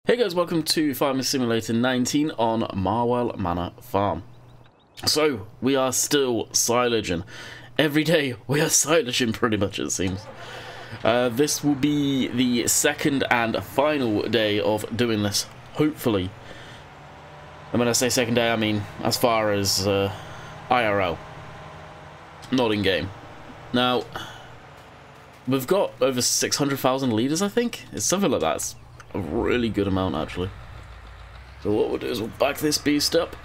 Hey guys, welcome to Farming Simulator 19 on Marwell Manor Farm. So, we are still silaging. Every day we are silaging pretty much, it seems. This will be the second and final day of doing this, hopefully. And when I say second day, I mean as far as IRL, not in-game. Now, we've got over 600,000 litres, I think? It's something like that. It's a really good amount, actually. So what we'll do is we'll back this beast up.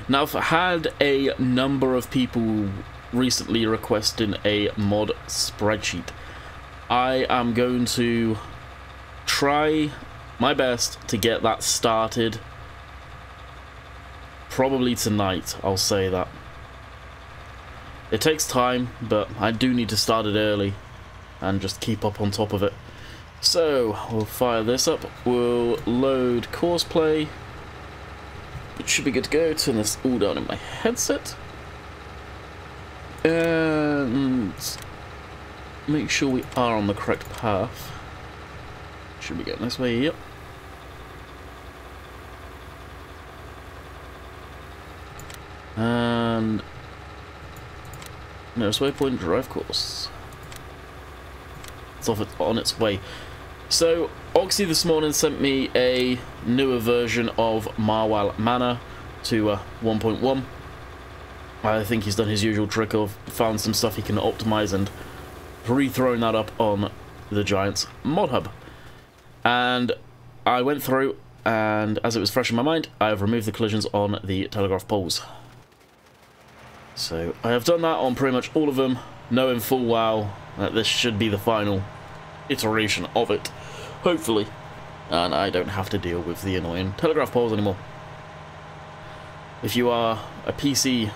Now, I've had a number of people recently requesting a mod spreadsheet. I am going to try my best to get that started. Probably tonight, I'll say that. It takes time, but I do need to start it early and just keep up on top of it. So, we'll fire this up, we'll load course play. It should be good to go. Turn this all down in my headset. And make sure we are on the correct path. Should be getting this way, yep. And nearest waypoint, drive course. It's off on its way. So, Oxy this morning sent me a newer version of Marwell Manor to 1.1. I think he's done his usual trick of found some stuff he can optimize and re-thrown that up on the Giants mod hub. And I went through, and as it was fresh in my mind, I have removed the collisions on the telegraph poles. So I have done that on pretty much all of them, knowing full well that this should be the final iteration of it, hopefully, and I don't have to deal with the annoying telegraph poles anymore. If you are a PC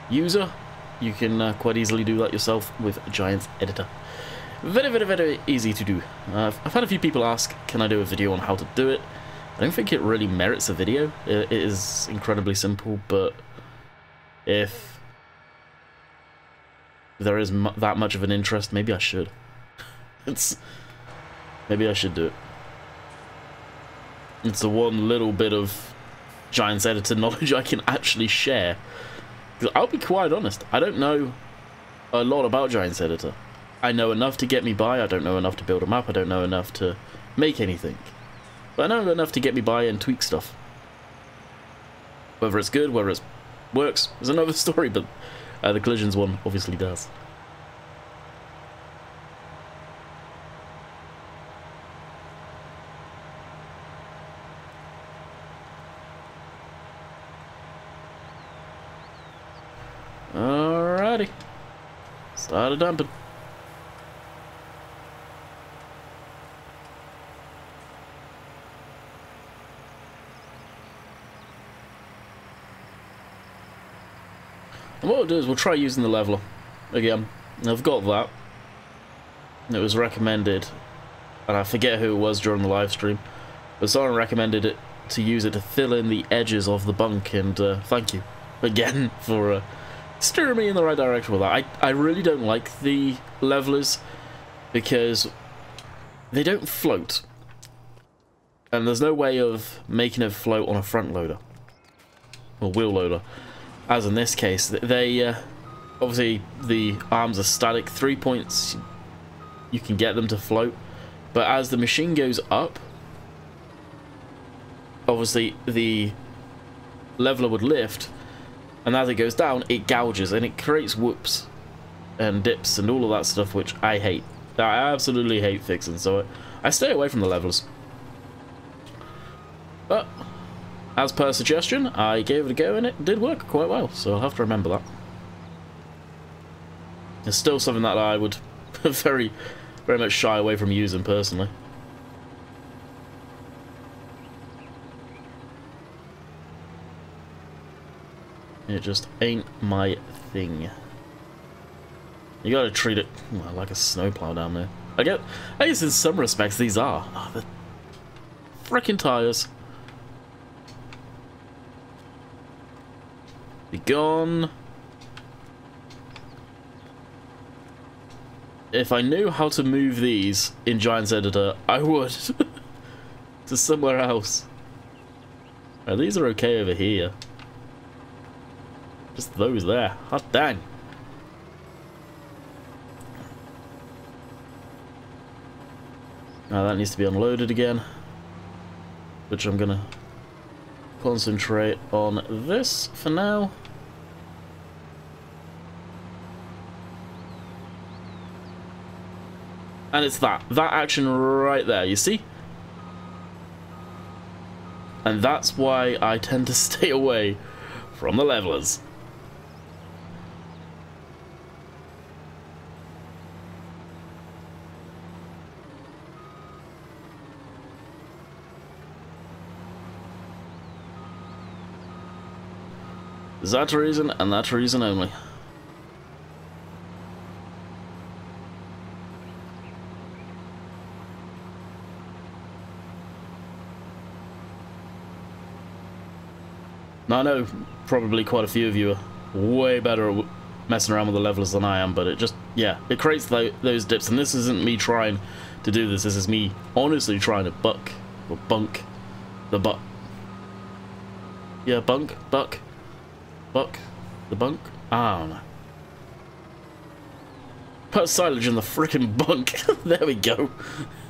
user, you can quite easily do that yourself with Giants Editor. Very easy to do. I've had a few people ask, can I do a video on how to do it? I don't think it really merits a video. It is incredibly simple, but if there is that much of an interest, maybe I should. Maybe I should do it. It's the one little bit of Giants Editor knowledge I can actually share. I'll be quite honest, I don't know a lot about Giants Editor. I know enough to get me by, I don't know enough to build a map, I don't know enough to make anything. But I know enough to get me by and tweak stuff. Whether it's good, whether it works, is another story, but the collisions one obviously does. Alrighty. Started dumping. And what we'll do is we'll try using the leveler again. I've got that. It was recommended, and I forget who it was during the live stream, but someone recommended it to use it to fill in the edges of the bunk, and thank you again for steering me in the right direction with that. I really don't like the levelers because they don't float, and there's no way of making it float on a front loader or wheel loader. As in this case, they obviously the arms are static. 3 points you can get them to float, but as the machine goes up, obviously the leveler would lift, and as it goes down, it gouges and it creates whoops and dips and all of that stuff, which I hate. I absolutely hate fixing, so I stay away from the levelers. But as per suggestion, I gave it a go and it did work quite well, so I'll have to remember that. It's still something that I would very much shy away from using personally. It just ain't my thing. You gotta treat it like a snowplow down there. I guess in some respects these are. Oh, the frickin' tires. Be gone. if I knew how to move these in Giants Editor, I would. To somewhere else. Right, these are okay over here. Just those there. Hot dang. Now that needs to be unloaded again. Which I'm gonna concentrate on this for now. And it's that action right there, you see? And that's why I tend to stay away from the levelers. That reason and that reason only. Now, I know probably quite a few of you are way better at messing around with the levelers than I am, but it just, yeah, it creates those dips, and this isn't me trying to do this is me honestly trying to bunk the butt. Yeah, buck the bunk? I don't know. Put silage in the frickin' bunk. There we go.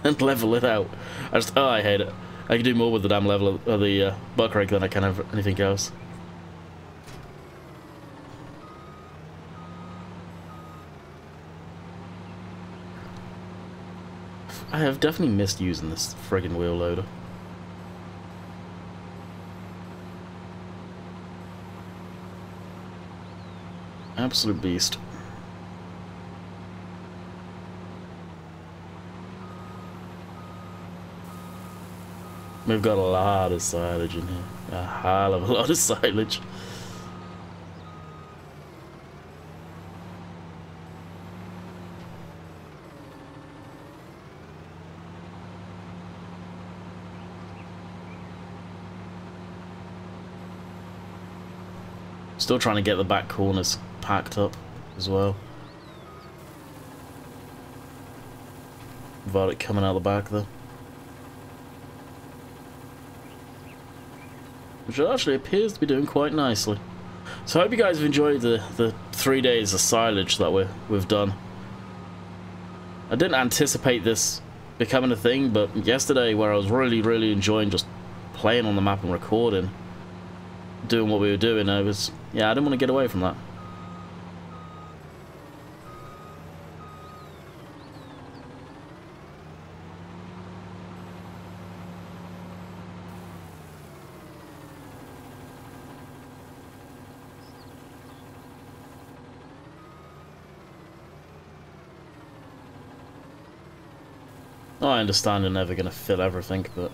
And level it out. I hate it. I can do more with the damn level of the buck rake than I can of anything else. I have definitely missed using this friggin' wheel loader. Absolute beast. We've got a lot of silage in here. A hell of a lot of silage. Still trying to get the back corners packed up as well. Without it coming out the back though. Which actually appears to be doing quite nicely. So I hope you guys have enjoyed the 3 days of silage that we've done. I didn't anticipate this becoming a thing, but yesterday where I was really enjoying just playing on the map and recording, doing what we were doing, I didn't want to get away from that. Oh, I understand you're never going to fill everything, but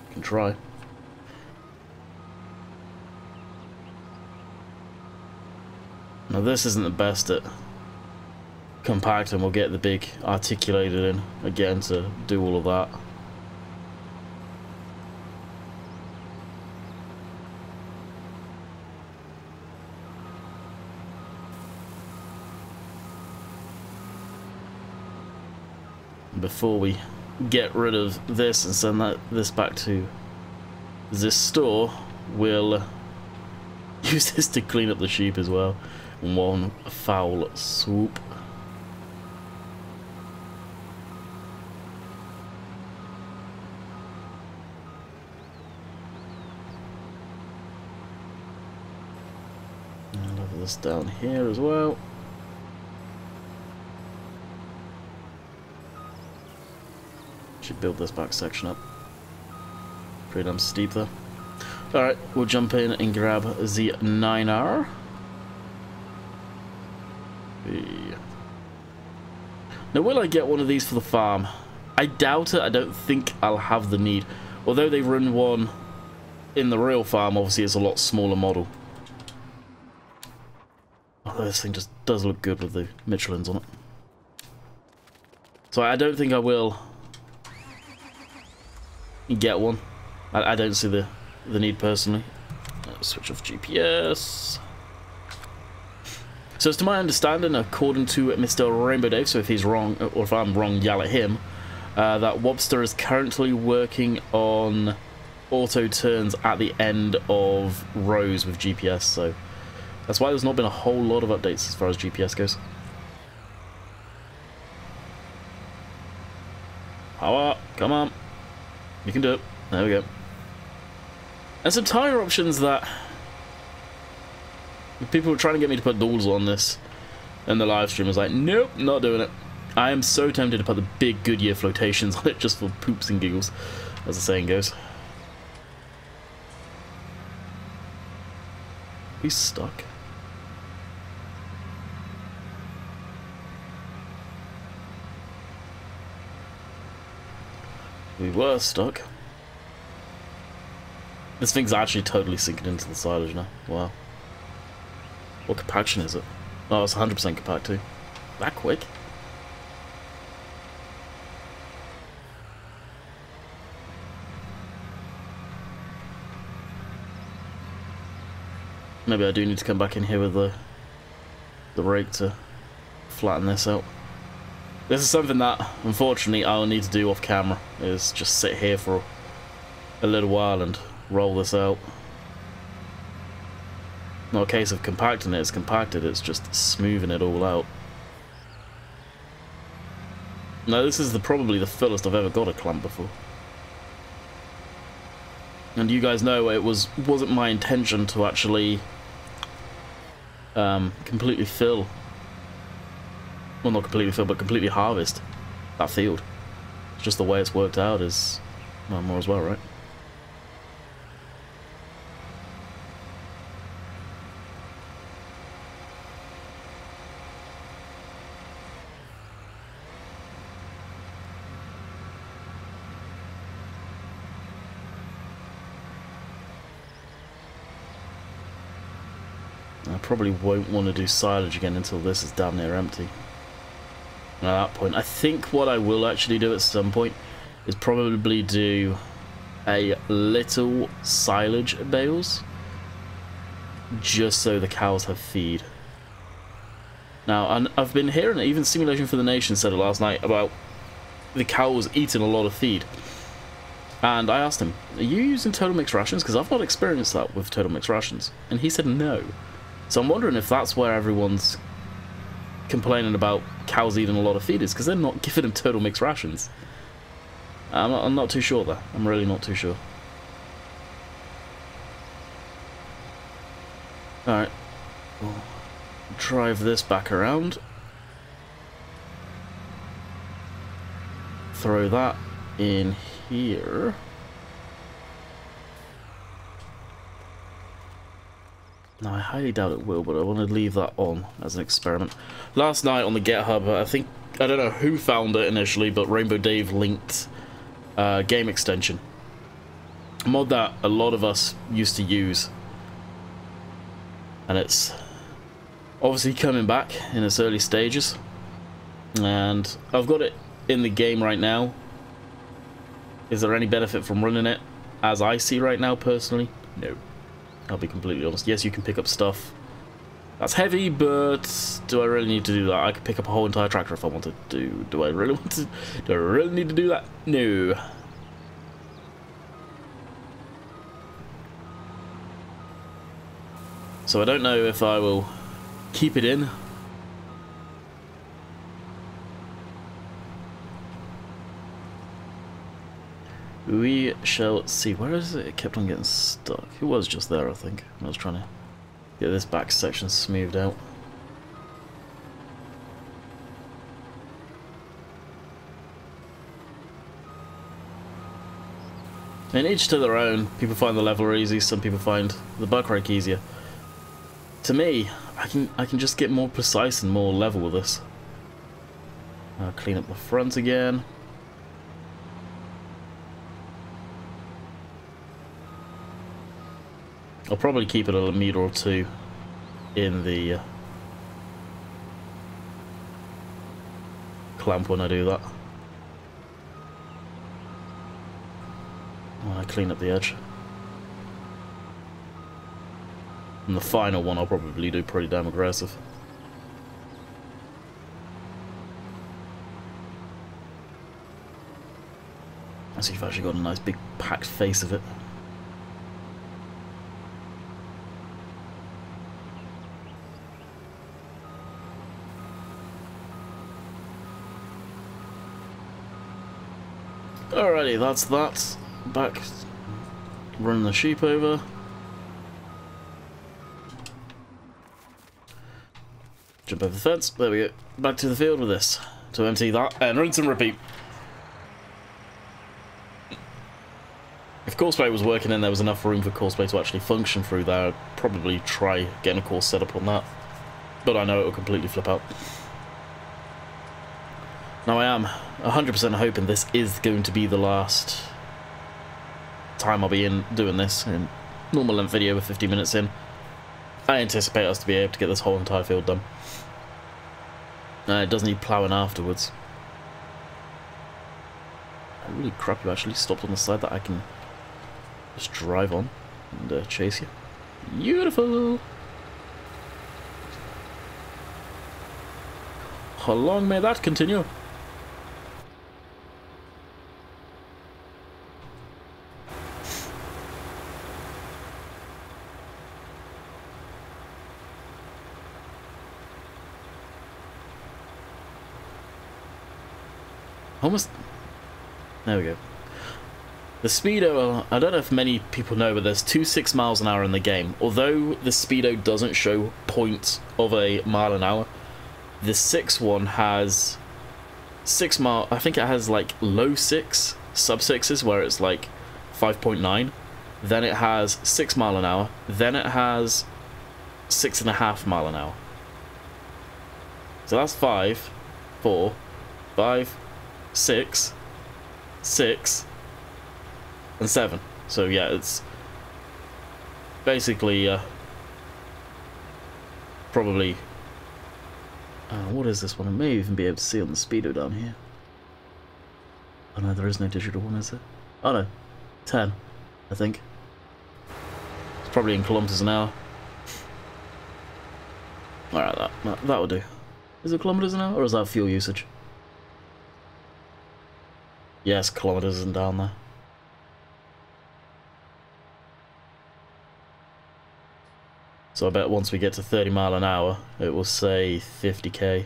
you can try. Now this isn't the best at compacting. We'll get the big articulated in again to do all of that. Before we get rid of this and send this back to this store, we'll use this to clean up the sheep as well in one foul swoop. I'll level this down here as well. Should build this back section up. Pretty damn steep though. Alright, we'll jump in and grab the 9R. Now will I get one of these for the farm? I doubt it. I don't think I'll have the need. Although they run one in the real farm, obviously it's a lot smaller model. Although this thing just does look good with the Michelins on it. So I don't think I will get one. I don't see the need personally. Switch off GPS. So it's to my understanding, according to Mr. Rainbow Dave, so if he's wrong, or if I'm wrong, yell at him, that Wobster is currently working on auto turns at the end of rows with GPS, so that's why there's not been a whole lot of updates as far as GPS goes. Power up, come on. You can do it. There we go. And some tyre options that people were trying to get me to put duals on this in the live stream. I was like, nope, not doing it. I am so tempted to put the big Goodyear flotations on it just for poops and giggles, as the saying goes. He's stuck. We were stuck. This thing's actually totally sinking into the silage now. Wow. What compaction is it? Oh, it's 100% compact too. That quick? Maybe I do need to come back in here with the rake to flatten this out. This is something that, unfortunately, I'll need to do off camera, is just sit here for a little while and roll this out. Not a case of compacting it, it's compacted, it's just smoothing it all out. Now this is probably the fullest I've ever got a clamp before. And you guys know it wasn't my intention to actually completely fill. Well, not completely fill, but completely harvest that field. It's just the way it's worked out is more as well, right? I probably won't want to do silage again until this is damn near empty. And at that point, I think what I will actually do at some point is probably do a little silage bales, just so the cows have feed. Now, and I've been hearing, even Simulation for the Nation said it last night, about the cows eating a lot of feed. And I asked him, are you using total mixed rations? Because I've not experienced that with total mixed rations. And he said no. So I'm wondering if that's where everyone's complaining about cows eating a lot of feed is, because they're not giving them total mixed rations. I'm not too sure there. I'm really not too sure. Alright. We'll drive this back around. Throw that in here. No, I highly doubt it will, but I want to leave that on as an experiment. Last night on the GitHub, I don't know who found it initially, but Rainbow Dave linked game extension. A mod that a lot of us used to use. And it's obviously coming back in its early stages. And I've got it in the game right now. Is there any benefit from running it as I see right now, personally? No. I'll be completely honest. Yes, you can pick up stuff that's heavy, but do I really need to do that? I could pick up a whole entire tractor if I wanted to. Do I really want to? Do I really need to do that? No. So I don't know if I will keep it in. We shall see. Where is it? It kept on getting stuck. It was just there, I think. I was trying to get this back section smoothed out. And each to their own. People find the leveler easy, some people find the buck rake easier. To me, I can just get more precise and more level with this. I'll clean up the front again. I'll probably keep it a meter or two in the clamp when I do that. When I clean up the edge. And the final one I'll probably do pretty damn aggressive. So you've actually got a nice big packed face of it. Alrighty, that's that. Back, running the sheep over. Jump over the fence. There we go. Back to the field with this. To empty that and rinse and repeat. If Courseplay was working and there was enough room for Courseplay to actually function through there, I'd probably try getting a course set up on that. But I know it will completely flip out. Now I am 100% hoping this is going to be the last time I'll be in doing this in normal length video with 50 minutes in. I anticipate us to be able to get this whole entire field done. It does need ploughing afterwards. Really crap, you actually stopped on the side that I can just drive on and chase you. Beautiful! How long may that continue? Almost. There we go. The speedo, I don't know if many people know, but there's 2 6 miles an hour in the game. Although the speedo doesn't show points of a mile an hour, the 6 one has 6 mile. I think it has like low 6, sub 6s where it's like 5.9. Then it has 6 mile an hour. Then it has 6.5 mile an hour. So that's 5, 4, 5, 6, 6, and 7. So yeah, it's basically probably what is this one? I may even be able to see on the speedo down here. Oh no, there is no digital one, is there? Oh no, 10, I think. It's probably in kilometers an hour. Alright, that will do. Is it kilometers an hour, or is that fuel usage? Yes, kilometers and down there. So I bet once we get to 30 mile an hour, it will say 50k.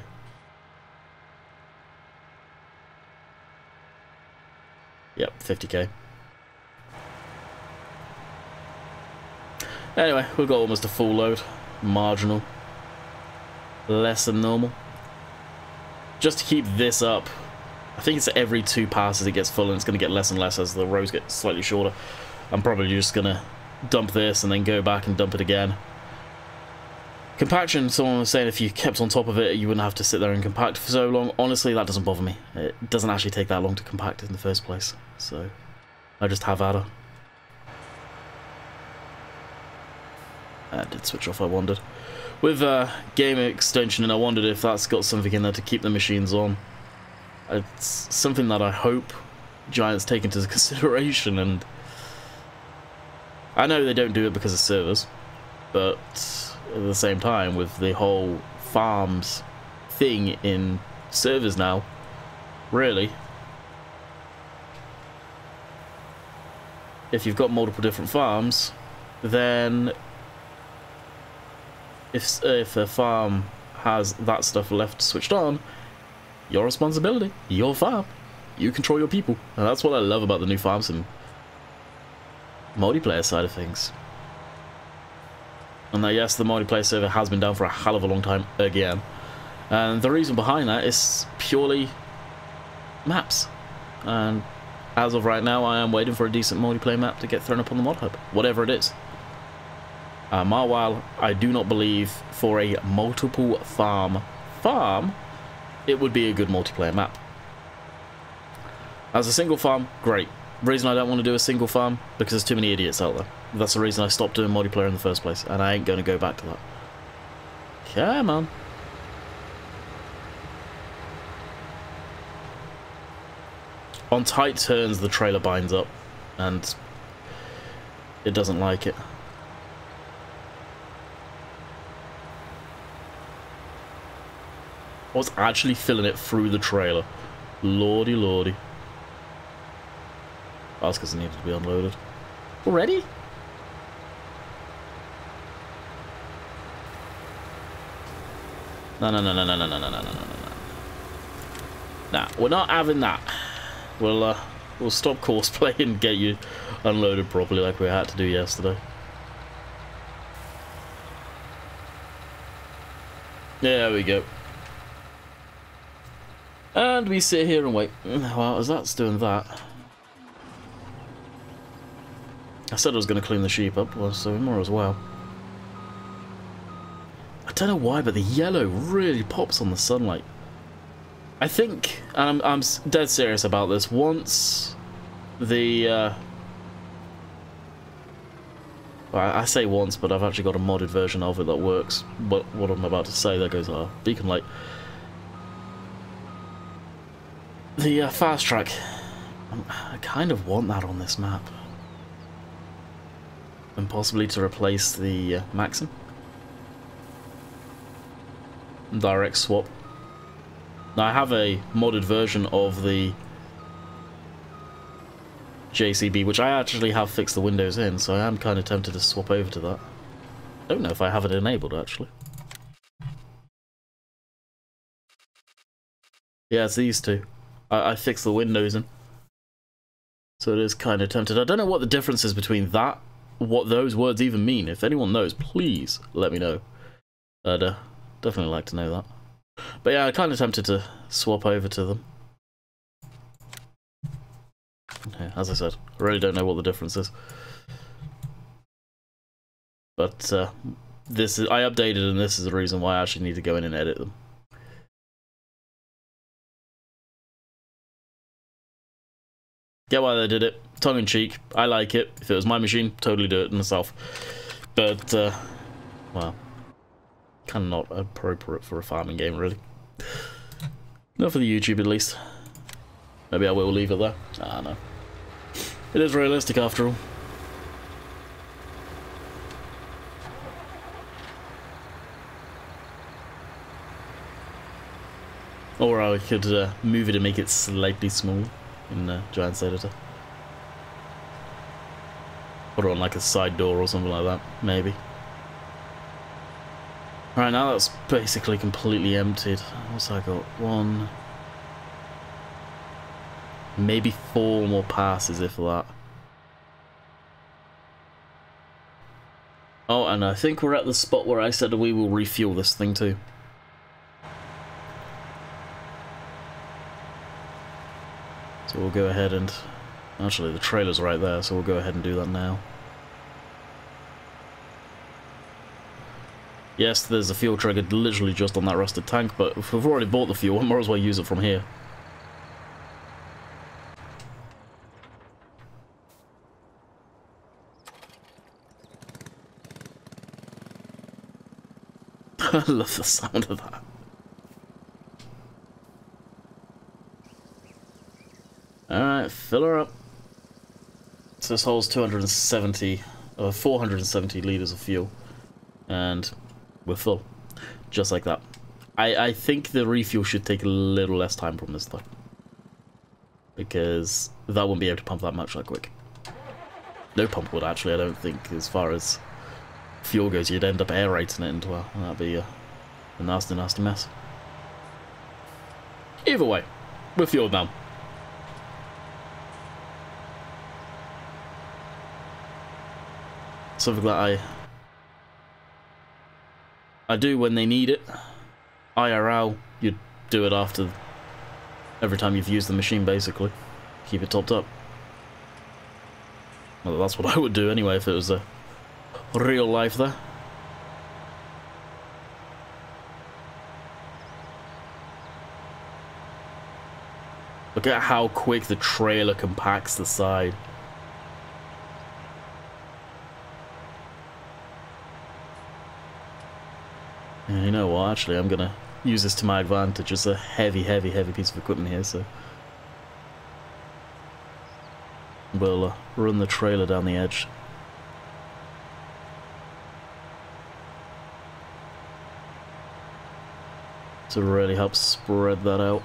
Yep, 50k. Anyway, we've got almost a full load. Marginal. Less than normal. Just to keep this up, I think it's every 2 passes it gets full, and it's going to get less and less as the rows get slightly shorter. I'm probably just going to dump this and then go back and dump it again. Compaction, someone was saying if you kept on top of it, you wouldn't have to sit there and compact for so long. Honestly, that doesn't bother me. It doesn't actually take that long to compact in the first place. So, I just have at her. I did switch off, I wondered. With game extension, and I wondered if that's got something in there to keep the machines on. It's something that I hope Giants take into consideration, and I know they don't do it because of servers, but at the same time, with the whole farms thing in servers now, really, if you've got multiple different farms, then if a farm has that stuff left switched on, your responsibility, your farm, you control your people, and that's what I love about the new farm sim multiplayer side of things. And that, yes, the multiplayer server has been down for a hell of a long time again, and the reason behind that is purely maps. And as of right now, I am waiting for a decent multiplayer map to get thrown up on the mod hub, whatever it is. Marwell, I do not believe for a multiple farm, it would be a good multiplayer map. As a single farm, great. Reason I don't want to do a single farm, because there's too many idiots out there. That's the reason I stopped doing multiplayer in the first place, and I ain't going to go back to that. Come on. On tight turns, the trailer binds up, and it doesn't like it. I was actually filling it through the trailer. Lordy, lordy. That's because it needed to be unloaded. Already? No. Nah, we're not having that. We'll stop courseplay and get you unloaded properly like we had to do yesterday. There we go. And we sit here and wait. Well, as that's doing that, I said I was going to clean the sheep up, well, so more as well. I don't know why, but the yellow really pops on the sunlight. I think, and I'm dead serious about this, once the... well, I say once, but I've actually got a modded version of it that works. But what I'm about to say, there goes our beacon light. The fast track. I kind of want that on this map. And possibly to replace the Maxim. Direct swap. Now I have a modded version of the JCB, which I actually have fixed the windows in, so I am kind of tempted to swap over to that. I don't know if I have it enabled, actually. Yeah, it's these two. I fixed the windows in. So it is kind of tempted. I don't know what the difference is between that, what those words even mean. If anyone knows, please let me know. I'd definitely like to know that. But yeah, I'm kind of tempted to swap over to them. Yeah, as I said, I really don't know what the difference is. But this is, I updated, and this is the reason why I actually need to go in and edit them. Get why they did it. Tongue in cheek. I like it. If it was my machine, totally do it myself. But, well, kind of not appropriate for a farming game, really. Not for the YouTube, at least. Maybe I will leave it there. Ah, no. It is realistic, after all. Or I could move it and make it slightly smaller in Giants Editor. Put it on like a side door or something like that, maybe. Alright, now that's basically completely emptied. What's I got? 1... maybe 4 more passes, if that. Oh, and I think we're at the spot where I said we will refuel this thing too. So we'll go ahead and... actually, the trailer's right there, so we'll go ahead and do that now. Yes, there's a fuel trigger literally just on that rusted tank, but if we've already bought the fuel, we might as well use it from here. I love the sound of that. Alright, fill her up. So this holds 470 litres of fuel. And we're full. Just like that. I think the refuel should take a little less time from this though. Because that won't be able to pump that much that quick. No pump would actually, I don't think, as far as fuel goes. You'd end up aerating it into a... that'd be a nasty, nasty mess. Either way, we're fueled now. Something that I do when they need it. IRL, you do it after every time you've used the machine, basically. Keep it topped up. Well, that's what I would do anyway if it was a real life there. Look at how quick the trailer compacts the side. Yeah, you know what, actually I'm gonna use this to my advantage. It's a heavy, heavy, heavy piece of equipment here, so we'll run the trailer down the edge. To really help spread that out.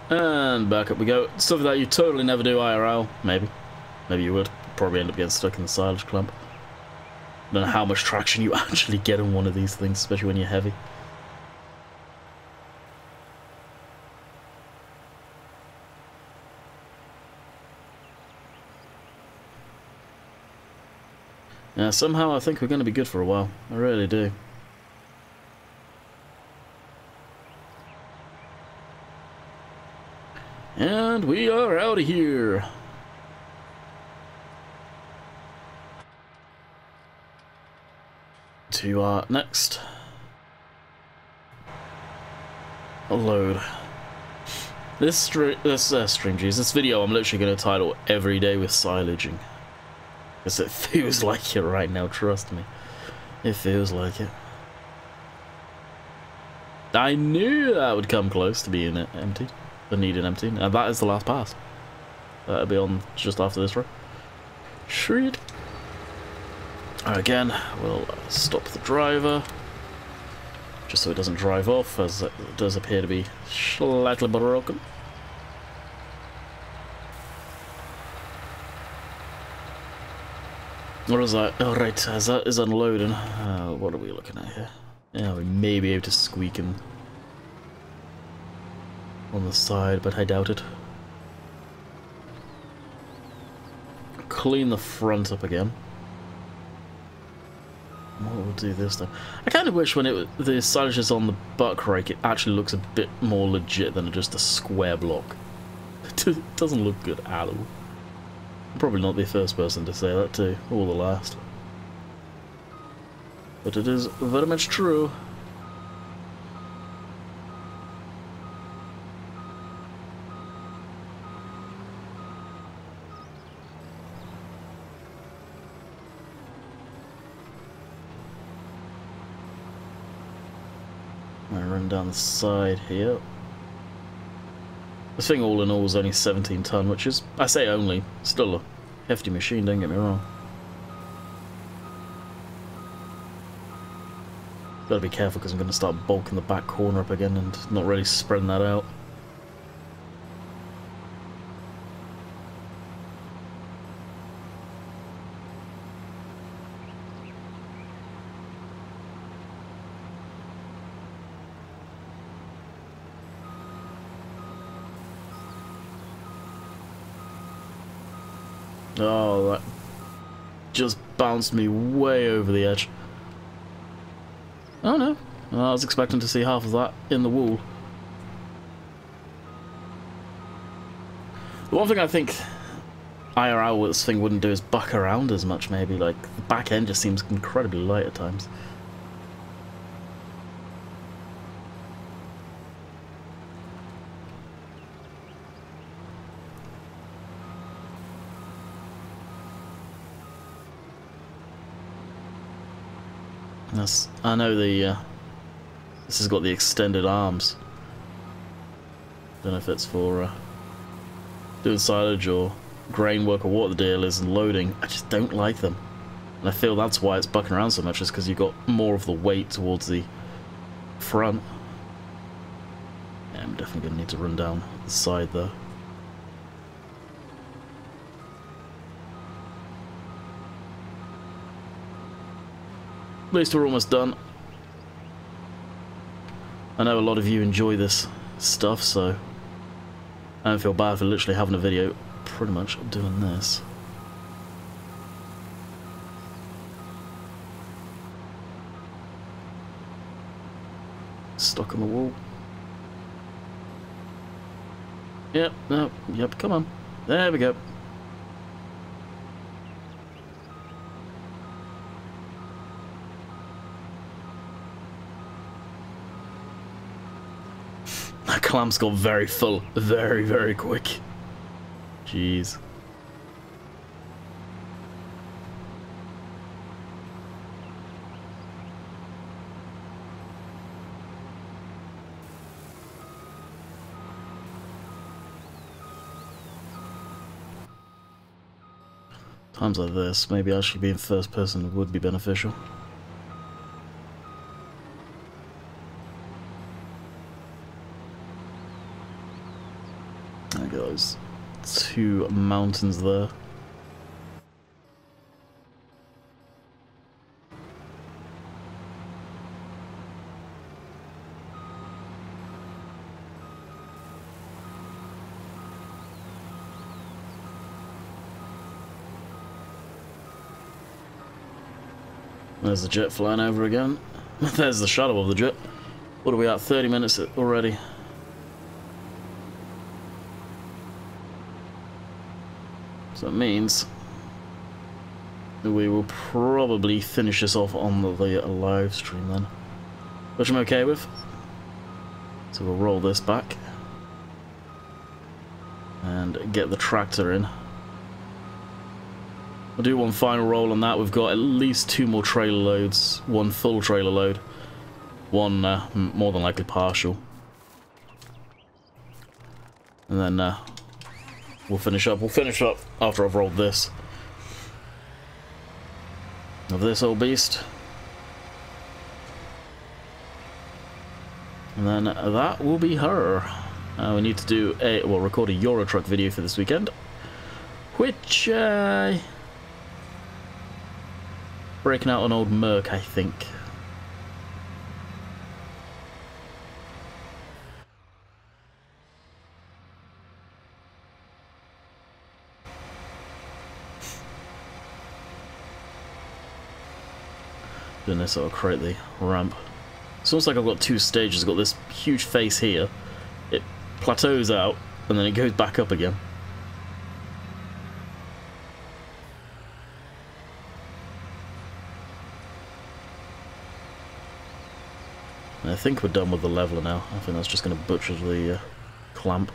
And back up we go. Stuff that you totally never do IRL. Maybe. Maybe you would. Probably end up getting stuck in the silage clump. Don't know how much traction you actually get on one of these things, especially when you're heavy. Yeah, somehow I think we're going to be good for a while. I really do. And we are out of here. To our next load. This video I'm literally going to title "Every Day with Silaging," because it feels like it right now. Trust me, it feels like it. I knew that would come close to being emptied, the needed emptying, and that is the last pass. That'll be on just after this row. Sweet. Again, we'll stop the driver, just so it doesn't drive off, as it does appear to be slightly broken. What is that? Oh, right, as that is unloading, what are we looking at here? Yeah, we may be able to squeak in on the side, but I doubt it. Clean the front up again. What we'll do this time. I kind of wish when the silage is on the butt rake, it actually looks a bit more legit than just a square block. It doesn't look good at all. I'm probably not the first person to say that too, or the last. But it is very much true. I run down the side here. This thing all in all is only 17 ton, which is, I say only, still a hefty machine, don't get me wrong. Gotta be careful because I'm going to start bulking the back corner up again and not really spreading that out. Oh, that just bounced me way over the edge. Oh no, I was expecting to see half of that in the wall. The one thing I think IRL with this thing wouldn't do is buck around as much, maybe. Like, the back end just seems incredibly light at times. I know this has got the extended arms. Don't know if it's for doing silage or grain work or what the deal is and loading. I just don't like them. And I feel that's why it's bucking around so much, is because you've got more of the weight towards the front. Yeah, I'm definitely going to need to run down the side though. At least we're almost done. I know a lot of you enjoy this stuff, so I don't feel bad for literally having a video pretty much doing this. Stuck on the wall. Yep, no, yep, come on. There we go. That clamp's got very full, very, very quick. Jeez. Times like this, maybe actually being first person would be beneficial. Look at those two mountains there. There's the jet flying over again. There's the shadow of the jet. What are we at? 30 minutes already. So it means that we will probably finish this off on the live stream then, which I'm okay with. So we'll roll this back and get the tractor in. We'll do one final roll on that. We've got at least 2 more trailer loads. 1 full trailer load. 1 more than likely partial. And then we'll finish up. We'll finish up after I've rolled this. Of this old beast. And then that will be her. We need to do record a Euro Truck video for this weekend. Which, breaking out an old Merc, I think. Doing this, I'll create the ramp. It's almost like I've got 2 stages. I've got this huge face here. It plateaus out, and then it goes back up again. I think we're done with the leveler now. I think that's just going to butcher the clamp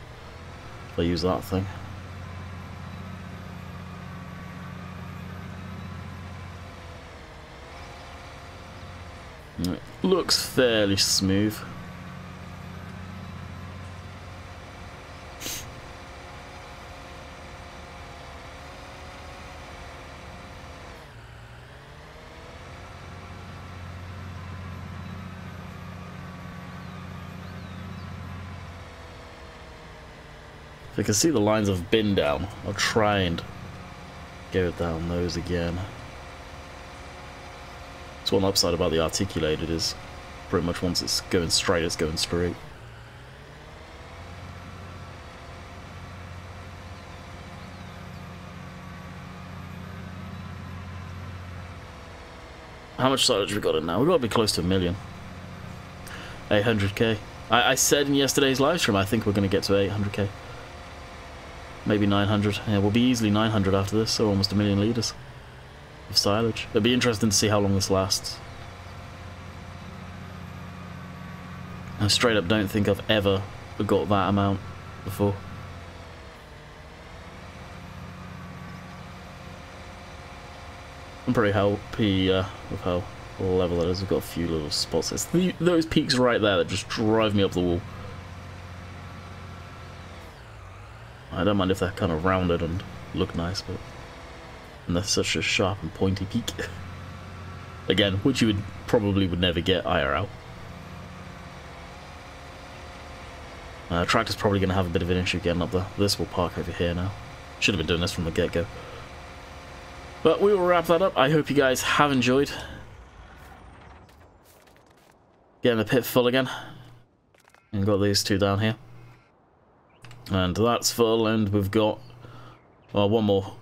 if I use that thing. It looks fairly smooth. If I can see the lines I've been down, I'll try and go down those again. It's one upside about the articulated is pretty much once it's going straight, it's going straight. How much silage we got in now? We've got to be close to 1 million. 800k. I said in yesterday's live stream I think we're going to get to 800k. Maybe 900. Yeah, we'll be easily 900 after this, so almost 1 million litres of silage. It'll be interesting to see how long this lasts. I straight up don't think I've ever got that amount before. I'm pretty happy with how level that is. We've got a few little spots. It's those peaks right there that just drive me up the wall. I don't mind if they're kind of rounded and look nice, but and they're such a sharp and pointy peak. Again, which you probably would never get IRL. Tractor's probably going to have a bit of an issue getting up there. This will park over here now. Should have been doing this from the get-go. But we will wrap that up. I hope you guys have enjoyed. Getting the pit full again. And got these 2 down here. And that's full, and we've got, well, 1 more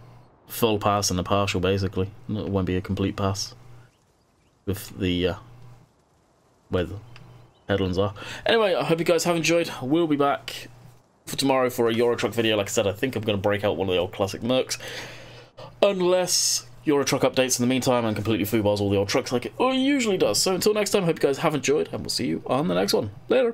full pass and a partial, basically. It won't be a complete pass with the where the headlands are. Anyway, I hope you guys have enjoyed. We'll be back for tomorrow for a Euro Truck video. Like I said, I think I'm going to break out one of the old classic Mercs, unless Euro Truck updates in the meantime and completely foobars all the old trucks like it usually does. So until next time, I hope you guys have enjoyed, and we'll see you on the next one. Later.